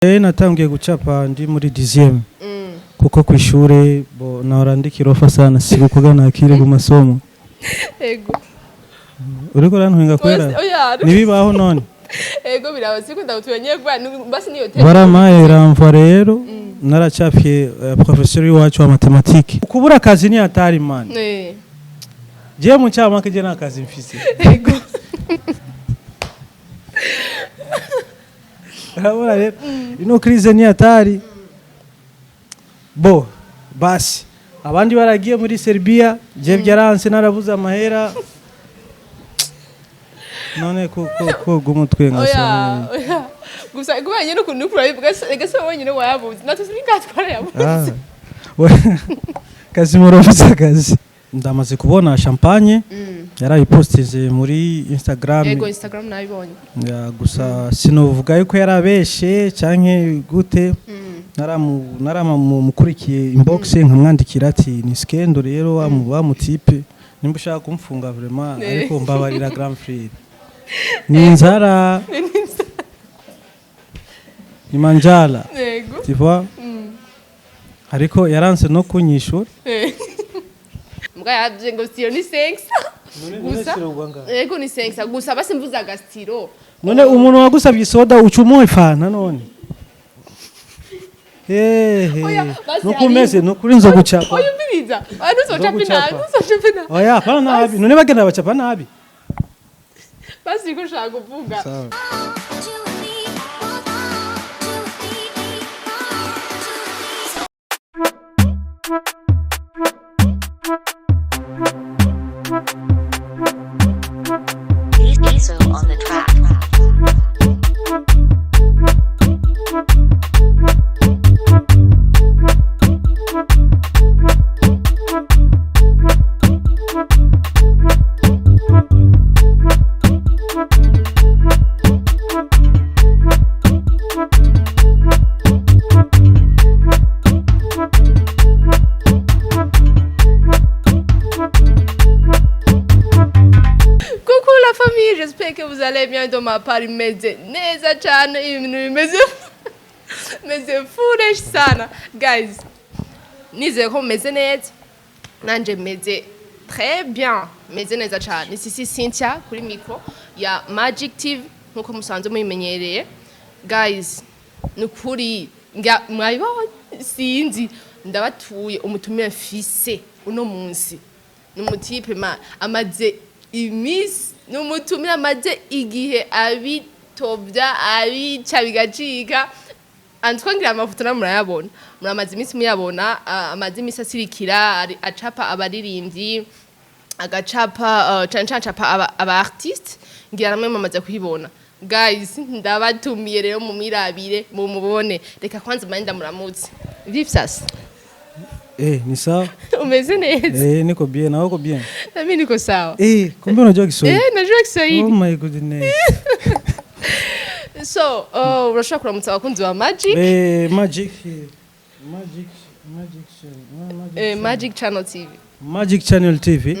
Natangiye gucapa ndi muri 10e kuko kwishure bo nahora ndikirofa sana sikukuga nakire ku masomo ego uriko rantwenga kwera nibibaho none ego birabazi sikunda utuyenye kwa basi niyo tete baramaye ramva rero naracafye professeur wacu wa mathématique kubura akazi ni hatari man je mu cyama kije nakazi mfise ego Urabona rero ino crise ni hatari bo basi abandi baragiye muri Serbia je byaranse narabuza amahera none ko gumutwe nkasa gusa kubanye no kunukura gase wonyine wayabuze natuzuri ngatwara yabuze kazi morofuza kazi ndamaze kubona champagne yarayipostije muri Instagram ego Instagram nabibonye ya gusa sinovuga yuko yarabeshe canke gute naramukurikiye inbox nkamwandikira ati ni skendo rero wa mutipe nimba ushaka kumfunga vraiment ariko mbabarira grand frère ni inzara ni manjala tu vois ariko yaranse no kunyishura mbwa yaje ngo stiro ni 5 gusa ego ni 5 gusa basi mvuza gastiro none umuntu wagusabye soda ucumoye fana none nukumeze nukuri nzo gucapa oya mbiriza nuzochapa nabi oya pana nabi none bagenda bacapa nabi basi ko shaka kuvuga on the track. J'espère que vous allez bien dans ma part imeze neza cyane ibintu bimeze foolish sana guys nizeye ko meze neza nanje meze très bien meze neza cyane sisi Cynthia kuri micro ya Magic TV nkuko musanzwe muyimenyereye guys nukuri mwabibonye sinzi ndabatuye umutumire mfise uno munsi numutipe amaze imisi numutumira amaze igihe abitovya abica bigacika antwangira amafoto namurayabona muramaze imisi muyabona amaze imisi asirikira acapa abaririmbyi agacapa canca aba artiste ngira namwe mamaze kuhibona guys ndabatumiye rero mu mirabire mu mubone reka kwanza manda muramutse vipsas ni sawa umeze neza niko bien nawe ko bien nami niko sawa kumbe unajua Kiswahili najua Kiswahili oh my goodness so urashaka kuramutsa abakunzi wa Magic Magic Channel TV Magic Channel TV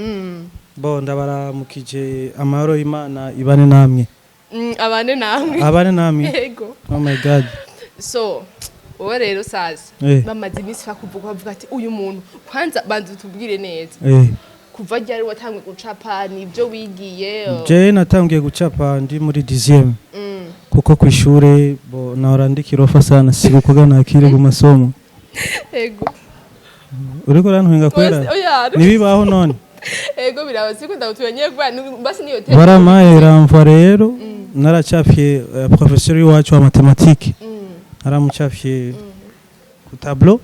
bo ndabaramukije amahoro y'Imana ibane namwe abane namwe yego oh my god so wowe rero sazi bamaze imisi bakuvuga bavuga ati uyu muntu kwanza banze tubwire neza kuva ryari watangwe gucapa nibyo wigiye je natangiye gucapa ndi muri 10e kuko kwishure bo nahora ndikirofa sana sikukuga nakire ku masomo ego uriko rantwenga kwera nibibaho none ego birabazi sikunda utuyenye kwa basi niyo tete baramaye ramva rero naracafye professeur wacu wa mathématique aramucafye ku tableau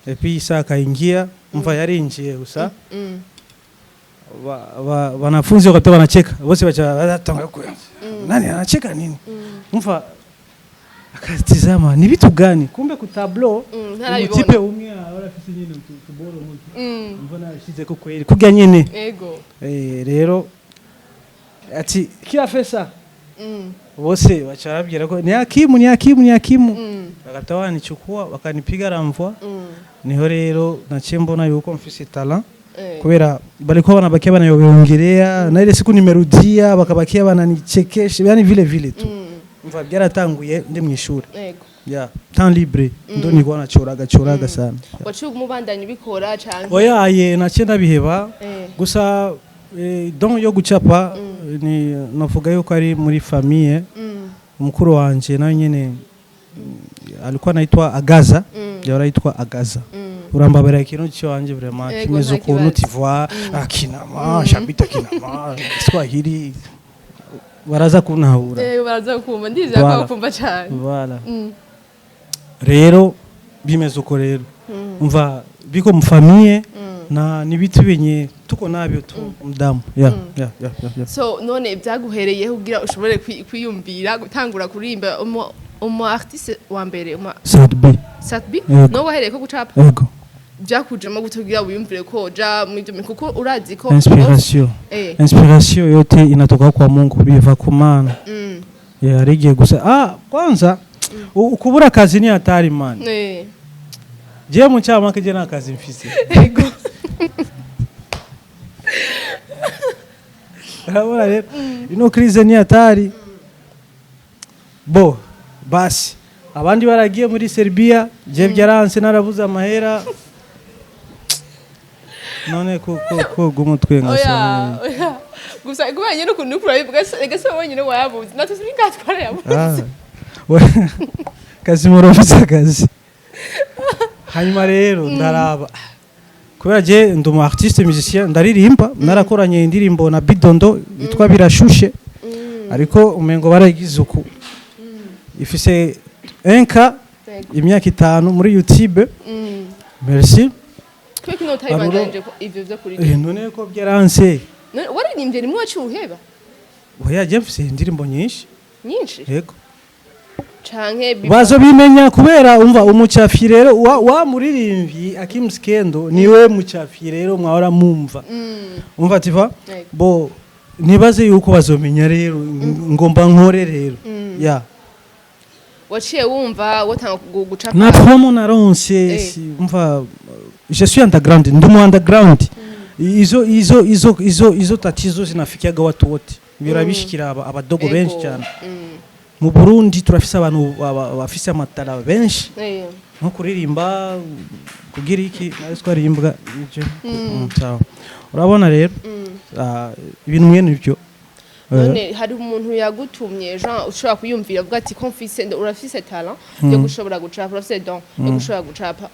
et puis ça kaingia mva yarinjiye gusa wanafunzi wakati wanacheka bose bacha nani anacheka nini mva akatizama ni vitu gani kumbe ku tableau umutipe umwe arafite nyine tuboro muntu mbona yashize ko kweli kujya nyine ego rero ati kila fesa bose bacharabwira ko ni hakimu bakatawa nichukua wakanipiga ramvwa niho rero naciye mbona yuko mfise talent kubera bariko banabakia banayongerea na ile siku nimerudia bakabakia bananichekesha yani vile tu mva byaratanguye ndi mwishuri yego ya temps libre ndo niko nacoraga sana waciye umubandanya ubikora canke oya aye naciye ndabiheba gusa don yo gucapa ni navuga yuko ari muri famille umukuru wanje nawe nyene alikuwa anaitwa Agaza yari aitwa Agaza urambabera ikintu cyanje vraiment kimeze ukuntu tivwa akinama shabita kinama Swahili baraza kunahura baraza kumva ndize ko kumva cyane voilà rero bimeze uko rero umva biko mu famille na nibitu benye tuko nabyo tu mudamu ya so none byaguhereye kugira ushobore kwiyumvira gutangura kurimba umu artiste wa mbere Satbi no wahereye ko gucapa yego byakujemo gutugira wiyumvire ko ja mu byo kuko urazi ko inspiration yote inatoka kwa Mungu biva ku Mana yarigiye gusa kwanza ukubura kazi ni hatari man je mu cyama kije na kazi mfise yego urabona rero ino crise ni hatari bo basi abandi baragiye muri Serbia je byaranse narabuza amahera none ko gumutwe ngasa gusa kubanye no kunukura gase wonyine wayabuze natwe singatwara yabuze kazi morofuza kazi hanyuma rero ndaraba kubera je ndumu artiste musicien ndaririmba narakoranye indirimbo na Bidondo yitwa birashushe ariko umengo baragize uku ifise 1K imyaka 5 muri YouTube merci kwiki no tayibandanje ko ivyo byo kuri none ko byaranse waririmbye rimwe wacuheba oya je mfise indirimbo nyinshi yego canke bazo bimenya kubera umva umucafi rero wa muririmbyi Hakim Skendo niwe mucafi rero mwahora mumva umva tiva bo nibaze yuko bazomenya rero ngomba nkore rero ya waciye wumva watanga gucapa na promo na ronse umva je suis underground ndumu underground izo tatizo zinafikiaga watu wote birabishikira abadogo benshi cyane mu Burundi turafise abantu bafise amatara benshi nko kuririmba kugira iki twarimbwa ije urabona rero ibintu mwene ibyo none hari umuntu yagutumye Jean ushobora kuyumvira avuga ati confise urafise talent yo gushobora gucapa urafise don yo gushobora gucapa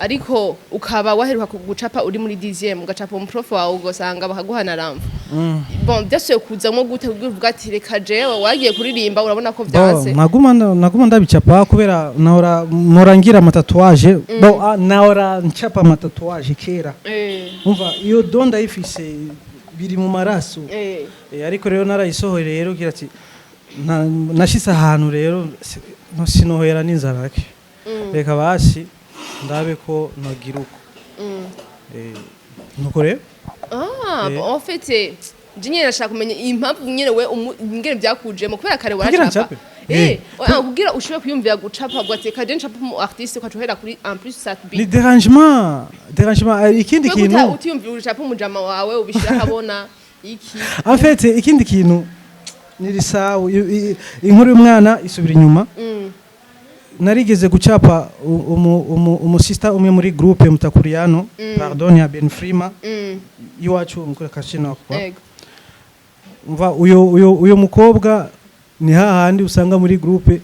ariko ukaba waheruka gucapa uri muri 10e ugacapa mu prof wawe ugosanga bakaguhana ramva bon byose kuzamo gute kuvuga ati reka jewe wagiye kuririmba urabona ko byanse naguma ndabicapa kubera norangira amatatuage bo naora ncapa amatatuage kera umva iyo donda ifise biri mu maraso ariko rero narayisohoye rero gira ati nashise ahantu rero no sinohera n'inzara reka basi ndabe ko nogira uko nuko rero en fait jinye nashaka kumenya impamvu nyene we ngene byakujemo kubera kare waracapa kugira ushobora kuyumvira gucapa gwateka je ncapa mu artiste kwacohera kuri en plus Satbi ni dérangement ikindi kintu utiyumvira ucapa umujama wawe ubishira habona iki en fait ikindi kintu nirisawu inkuru y'umwana isubira inyuma narigeze gucapa umusista umwe muri groupe mutakuriano pardon ya Ben Frima iwacu mukura kashina kwa umva uyo mukobwa ni hahandi usanga muri groupe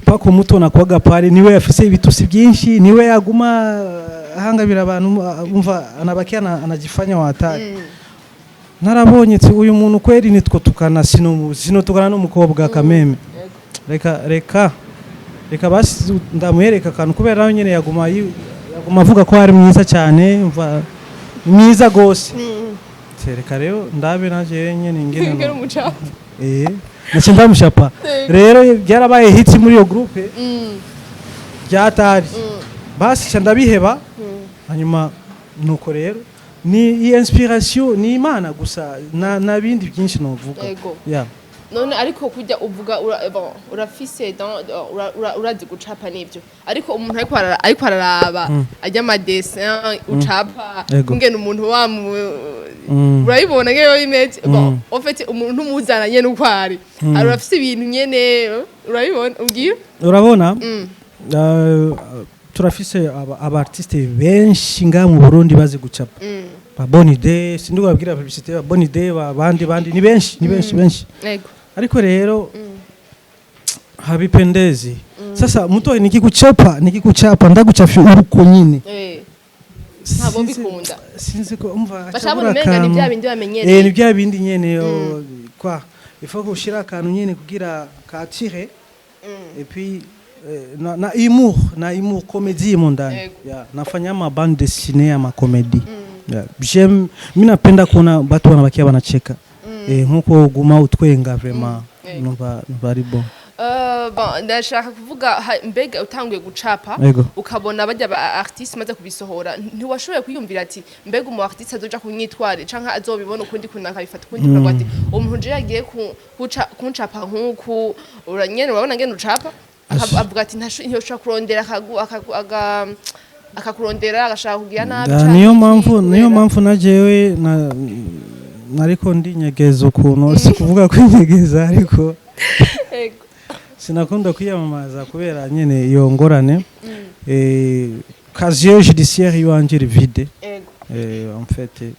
pako muto na kwaga pale niwe yafise ibitusi byinshi niwe yaguma ahangabira abantu umva anabakia anajifanya watari narabonye uyu muntu kweri nitwo tukana sino tukana n'umukobwa kameme reka basi ndamuhereka kantu kubera nawe nyene yaguma avuga ko ari mwiza cyane umva mwiza gose reka rero ndabe naje nyene ngene nace ndamushapa rero byarabaye hits muri iyo groupe byatari basi cyandabiheba hanyuma nuko rero ni inspiration ni Imana gusa na bindi byinshi novuga none ariko kujya uvuga urafise urazi gucapa nibyo ariko umuntu ariko araraba ajya amadessin ucapa ngene umuntu urayibona ngeyo image en fait umuntu muzananye n'ukwari arafise ibintu nyene urabibona ugiye urabona turafise aba artiste benshi nga mu Burundi bazi gucapa ba bonne idée sindi kubabwira publicité ba bonne idée bandi ni benshi yego ariko rero habipendezi sasa mtu nikikuchapa ndaguchafye uruko nyine ntabo bikunda sinzi ko umva bashabona menga ni bya bindi bamenyereye ni bya bindi nyene kwa il faut gushira akantu nyene kugira ka attirer et puis na humour comédie mondani nafanya ma bande dessinée ama comédie j'aime mimi napenda kuona watu wanabakia wanacheka nkuko guma utwenga vraiment numva ari bon bon ndashaka kuvuga mbega utanguye gucapa ukabona bajya ba artiste maze kubisohora ntiwashoboye kwiyumvira ati mbega umu artiste azoja kunyitware canke azobibona ukundi kuntu akabifata ukundi kuvuga ati umuntu je yagiye kuncapa nkuko uranyene urabona ngene ucapa avuga ati ntashoboye kurondera akakurondera agashaka kugira nabi niyo mpamvu najewe nariko ndinyegeza ukuntu si kuvuga kwinyegeza ariko sinakunda kwiyamamaza kubera nyene iyo ngorane casier judiciaire yanje vide en fait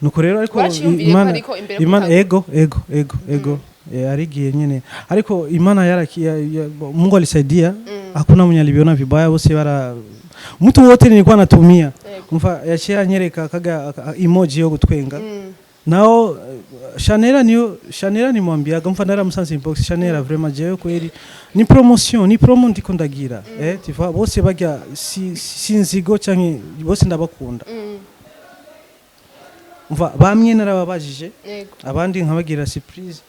nuko rero ariko imana ego arigiye nyene ariko imana Mungu alisaidia hakuna mwenye aliviona vibaya bose mtu wote nilikuwa natumia mfa yachia nyereka kaga emoji yo gutwenga nao Chanera nimwambiaga mfa ndara musanze inbox Chanera vraiment jewe kweli ni promo ndiko ndagira tu vois bose bagya sinzigo canke bose ndabakunda mva bamwe narababajije abandi nkabagira surprise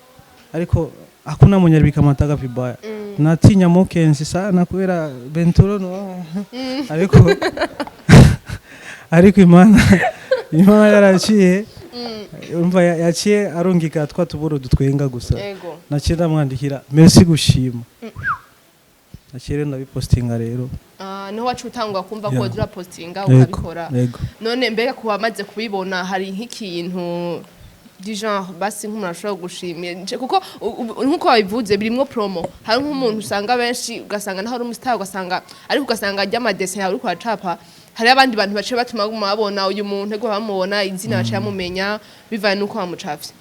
ariko hakuna mwenye alibikamataga vibaya natinya mokenzi sana kubera benturo no ariko imana yaraciye umva yaciye arungika twatuburo dutwenga gusa naciye ndamwandikira merci gushima naciye ndabipostinga rero niho wacu utangwa kumva ko dura postinga ukabikora none mbega kuba maze kubibona hari nk'ikintu du genre basi nk'umuntu ashobora gushimira kuko nkuko babivuze birimwo promo hari nk'umuntu usanga benshi ugasanga naho ari umustar ugasanga ajya dessin yawe uri kwacapa hari abandi bantu bace batuma babona uyu muntu ego bamubona izina bace yamumenya bivaye nuko bamucafye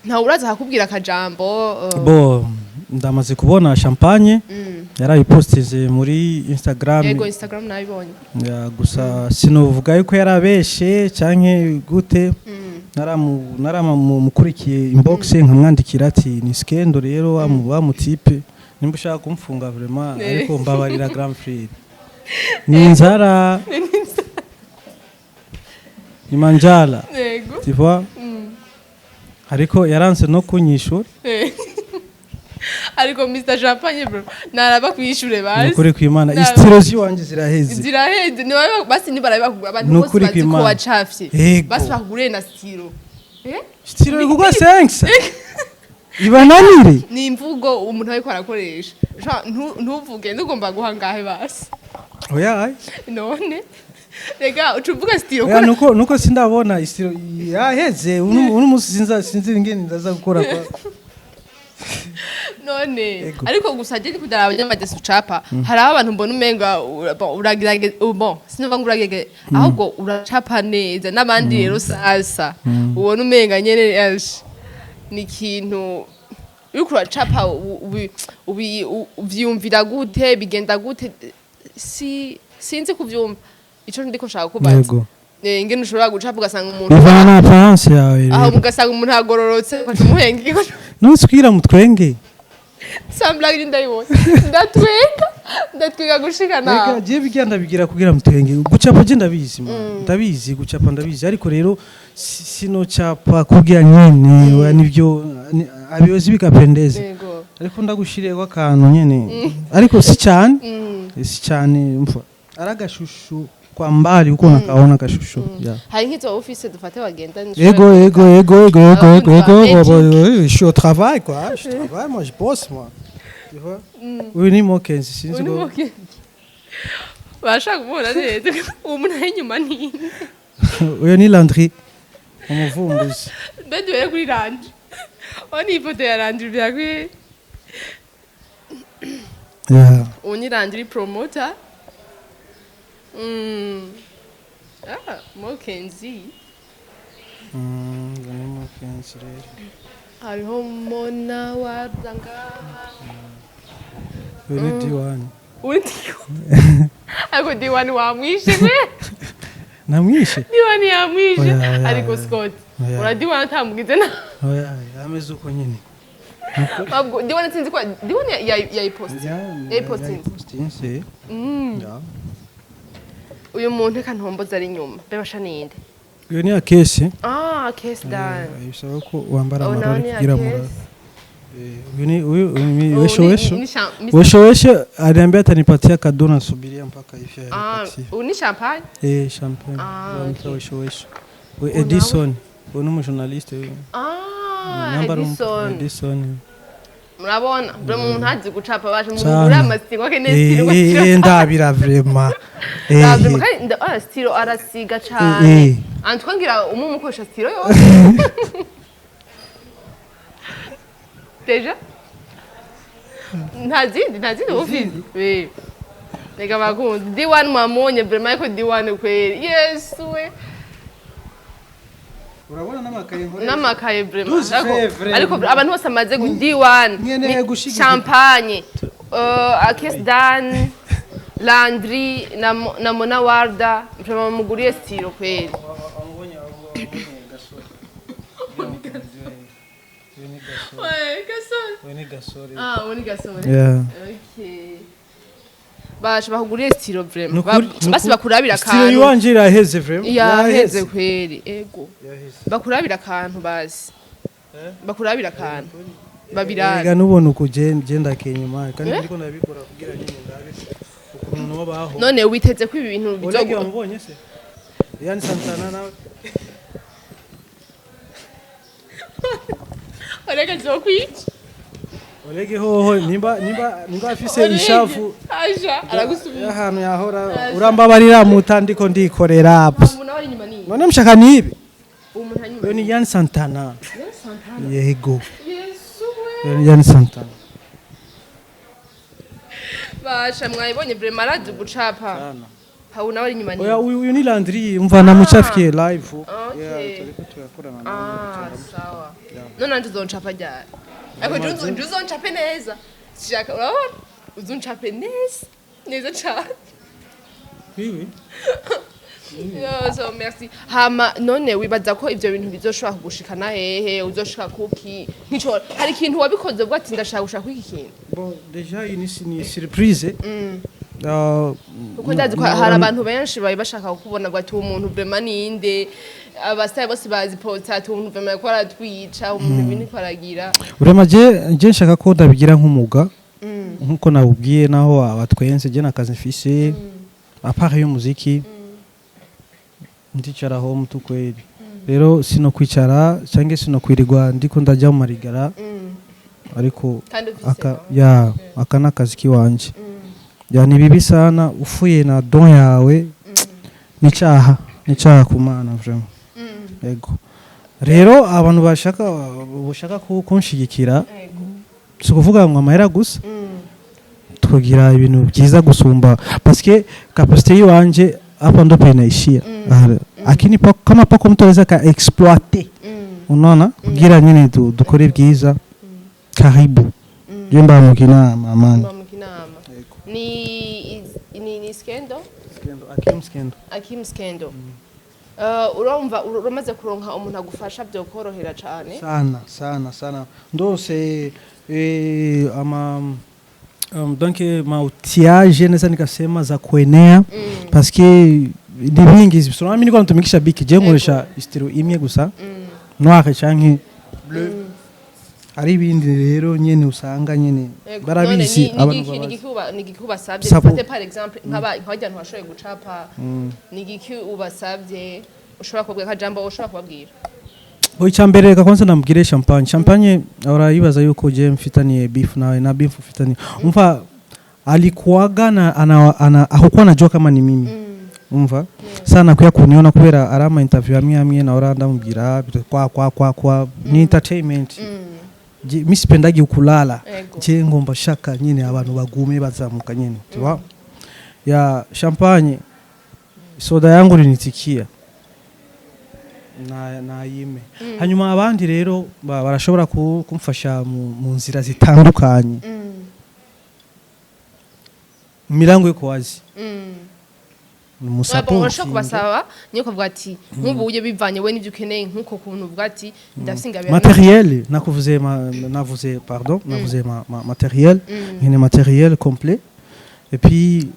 nta uraza hakubwira akajambo ndamaze kubona champagne yarayipostize muri Instagram nabibonye gusa sinovuga yuko yarabeshe canke gute naramukurikiye inbox nkamwandikira ati ni skendo rero wa mutipe nimba ushaka kumfunga vraiment ariko mbabarira grand frère ni inzara ni manjala tu vois ariko yaranse no kunyishura ariko Mr Champagne bro naraba kwishura basi nukuri kwimana istirozi wanje ziraheze basi nibarabakugura abantu bose bazi ko wacafye basi bakugure na stiro stiro kugwa sense ibananire ni imvugo umuntu ariko arakoresha ntuvuge ndugomba guhangahe basi oya none rega ucuvuga stiro oya nuko sindabona istiro yaheze unumunsi sinzi ngene ndaza gukora kwa none ariko gusa je kudara abanyamadesu capa hari abantu mbona umenga uragirage sinova nguragege ahubwo uracapa neza nabandi rero sasa ubona umenga nyene yaje ni kintu yuko uracapa uvyumvira gute bigenda gute sinzi kuvyumva ico ndiko nshaka kubaza ingene ushobora gucapa ugasanga umuntu ivana na apparence yawe aho ugasanga umuntu agororotse umuhenge nuswira mutwenge sambla ndayibona ndatwenga gushikana reka je bigenda bigira kugira mutwenge gucapa je ndabizi gucapa ndabizi ariko rero sino chapa kugira nyene nivyo abiyozi bikapendeze ariko ndagushireko akantu nyene ariko si cyane mfa aragashushu kwa mbali uko nakaona kashusho hari nk'izo office dufate bagenda ego je suis au travail quoi je travaille moi je bosse moi tu vois oui ni mokenzi sinzi go bashaka kubona neza umuntu inyuma ni uyo ni Landry umuvumbuzi beduye kuri Landry oni ifoto ya Landry byakwi Yeah. Unirandiri promoter. Mokenzi. Ganimo kenshi rero. Hariho Monna Walda ngaha. Uri diwani. Ariko diwani wamwishe we. Namwishe. Diwani yamwishe. Oya, Ariko Scott. Oya. Ura diwani atamugize na. Oya, ameze uko nyine. Babwo diwani sinzi kwa diwani yayipost. Yayipostinze. Ya. Uyu muntu eka ntomboza ari nyuma. Bebasha ninde? Uyu ni akesi. Case done. Bisaba ko wambara Oh, amarori nani kugira akesi? mura. Uyu Ni weshoweshe aliambia atanipatia kado nasubiria mpaka ifya yanipatia. Uni champagne? Champagne. Okay. Weshoweshe. Edison. Uyu ni journaliste huyu. Edison. Murabona buri muntu hazi gucapa baje mugura amasingo ke nestiro ndabira vraiment stiro arasiga cyane antwangira umumukoresha stiro yose deja ntazindi ufite nega bakunze D1 mwamonye vraiment ko D1 kweli yesu we urabona n'amakaye vraiment ariko abantu bose amaze D1 champagne case done Landry na Monna Walda vraiment muguriye stilo kweli Uni gasore yeah okay basha bahuguriye stilo vraiment basi bakurabira kantu stilo yiwanje iraheze vraiment yaheze kweli ego bakurabira kantu basi bakurabira kantu babirara ega nubona uko genda kenyuma kandi ndiko nabikora kugira nyine ndabe ukuntu no baho none witeze ko ibi bintu bizogo wamubonye se yani Santana nawe Olega zokwica Olege hoho nimba afise ishavu aja aragusubira ahantu yahora urambabarira mutandiko ndikorera hapo none mshaka nibi umuntu ni yani Santana yego Yesu we yani Santana basha mwayibonye vraiment arazi gucapa hawo nawe inyuma ni oya uyu ni Landry umva namucafye live yeah turiko turakorana sawa none anje zoncapa ryari ariko uzoncape neza shaka urabona uzoncape neza cyane oui so merci hama none wibaza ko ivyo bintu bizoshobora kugushikana hehe uzoshika kuki nkico hari ikintu wabikoze bwo ati ndashaka gushaka iki kintu bon déjà ni surprise kuko ndazi ko hari abantu benshi bari bashaka kubona bwo ati umuntu vraiment ninde abasitari bose bazi pota ati umuntu vraiment ko aratwica umuntu bini kwaragira vraiment je nshaka ko ndabigira nk'umuga nkuko nabubwiye naho abatwense je nakazi mfise apart y'umuziki ndicara home tu kweli rero sino kwicara cyangwa sino kwirirwa ndiko ndajya mu marigara ariko aka nakazi kiwanje yani bibi sana ufuye na don yawe nicaha kumana vraiment yego rero abantu bashaka kunshigikira sikuvuga ngo amahera gusa tukagira ibintu byiza gusumba parce que capacité yiwanje hapa ndo panaishia lakini kama pako mtu anaweza ka exploiter unaona kugira nyine dukore bwiza karibu jemba mukina amani ni skendo Hakim skendo urumva uramaze kuronka umuntu agufasha byo korohera cyane sana ndose donc mautiage neza nikasema za kuenea parce que ni vingi sio mimi niko natumikisha biki je ngoresha istiro imwe gusa noire canke bleu ari bindi rero nyene usanga nyene barabizi abantu nigikuba sabye fate par exemple nk'abajyantu bashoye gucapa nigiki ubasabye ushobora kubwira kajambo ushobora kubabwira Icyambere gakonse namubwire champagne urayibaza yuko je mfitaniye beef nawe na beef mfitaniye umva alikuaga na hakuwa anajua kama ni mimi umva sana kuya kuniona kubera arama interview amwe na oranda mubwira kwa ni entertainment mi sipendagi kulala Ego. je ngomba shaka nyine abantu bagume bazamuka nyine tu vois ya champagne soda yangu linitikia na yime hanyuma abandi rero barashobora kumfasha mu nzira zitandukanye milango iko wazi Bon, urashobora kubasaba niyo kuvuga ati nk'ubuye bivanye we n'ibyo ukeneye nk'uko kuntu uvuga ati ndasinga matériel nakuvuze navuze matériel une matériel complet et puis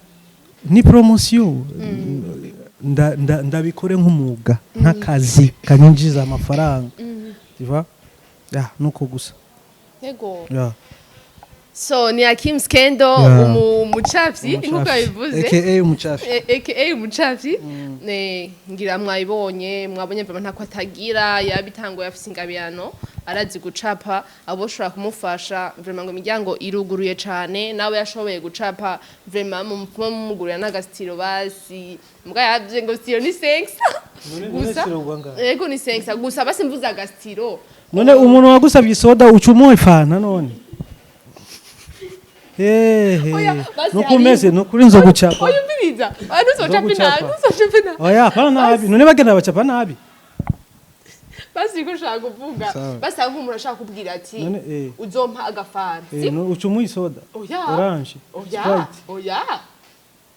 ni promotion ndabikore nk'umuga nk'akazi kanyinjiza amafaranga tu vois ya nuko gusa yego ya so ni Hakim Skendo umucafyi nkuko yabivuze aka umucafyi ngira mwabonye mva ntako atagira yabitanguye afise ingabirano arazi gucapa aboshobora kumufasha vraiment ngo imiryango iruguruye cane nawe yashoboye gucapa vraiment mumugurira n'agastilo basi mbwa yavye ngo stilo ni 5 gusa yego ni 5 gusa basi mvuza agastilo none umuntu wagusabye soda ucumuye fana none nukumeze nukuri nzo gucapa oya mbiriza nuzocape nabi oya pana nabi none bagenda bacapa nabi basi ko shaka kuvuga basi aho umuntu ashaka kubwira ati uzompa agafana ucumuye soda orange oya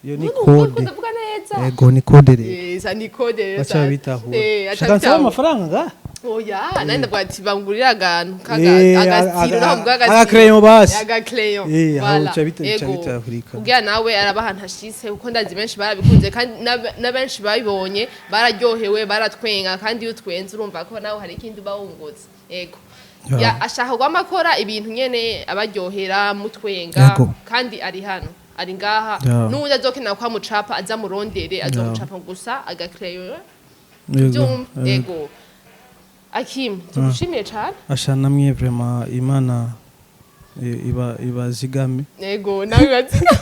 yo ni code ndavuga neza ego ni code rero ni code rero bacha bitaho shaka amafaranga ga oya nandi ndavuga ati bangurira agantu agastilo naho mbwa agastilo crayon basi agacrayon voilà aho bitahurika kugira nawe arabahantu hashise kuko ndazi benshi barabikunze kandi na benshi babibonye bararyohewe baratwenga kandi iyo twenze urumva ko nawe hari ikindi bawungutse yego ya ashaka kwamakora ibintu nyene abaryohera mutwenga kandi ari hano ari ngaha n'undi azokena kwa mucapa azamurondere azomucapa gusa agacrayon yego Hakim tugushimiye cyane ashana mwe vraiment imana ibazigame yego nawe bazigame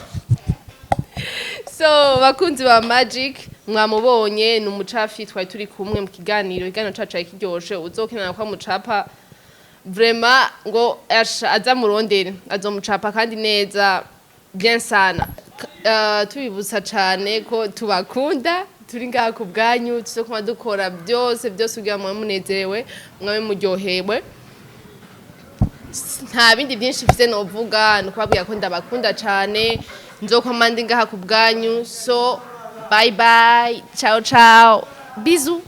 so bakunzi ba Magic mwamubonye ni umucafi twari turi kumwe mu kiganiro cacu kiryoshe uzokenana kwa mucapa vraiment ngo azamurondere azomucapa kandi neza bien sana tubibutsa cyane ko tubakunda turi ngaha ku bwanyu tuzo kuma dukora byose kugira mwe munezerewe mwe muryohewe nta bindi byinshi mfite no vuga no kubabwira ko ndabakunda cyane nzokomanda ngaha ku bwanyu so bye bye ciao bisous